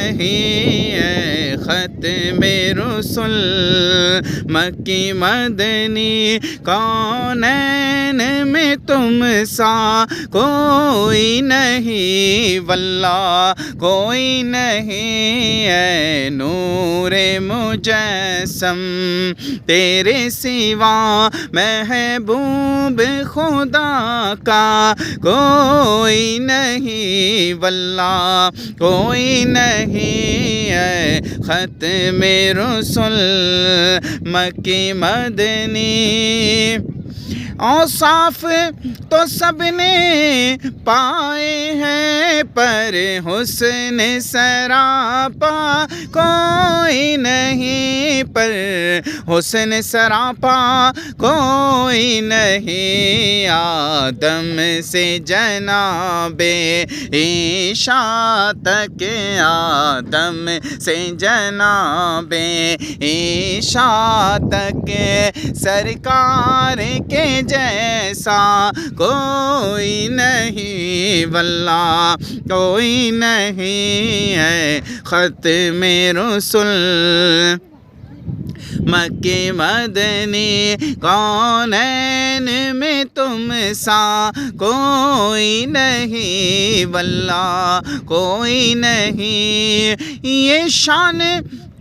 نہیں ہے ختم رسل، مکی مدنی کونین میں تم سا کوئی نہیں، واللہ کوئی نہیں ہے نور مجسم تیرے سوا، محبوب خدا کا کوئی نہیں، واللہ کوئی نہیں ہے ختم رسل، مکی مدنی۔ اوصاف تو سب نے پائے ہیں پر حسن سراپا کوئی نہیں، پر حسن سراپا کوئی نہیں، آدم سے جناب عیسیٰ تک، آدم سے جناب عیسیٰ تک سرکار کے جیسا کوئی نہیں، واللہ کوئی نہیں ہے ختم رسل، مکی مدنی کونین میں تم سا کوئی نہیں، واللہ کوئی نہیں۔ یہ شان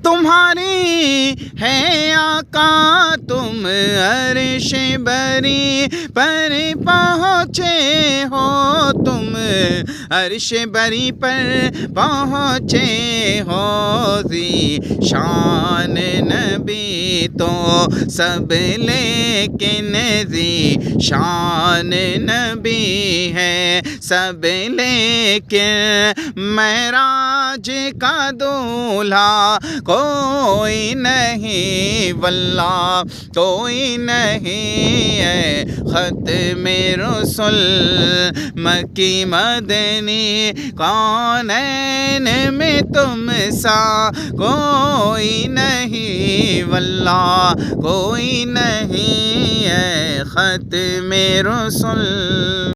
تمہاری ہے آقا، تم عرش بری پر پہنچے ہو، تم عرش بری پر پہنچے ہو، ذی شان نبی تو سب لیکن ذی شان نبی ہے سب لیکن، معراج کا دولہا کوئی نہیں، واللہ کوئی نہیں ہے ختم رسل، مکی مدنی کونین میں تم سا کوئی نہیں، واللہ کوئی نہیں ہے ختم رسل۔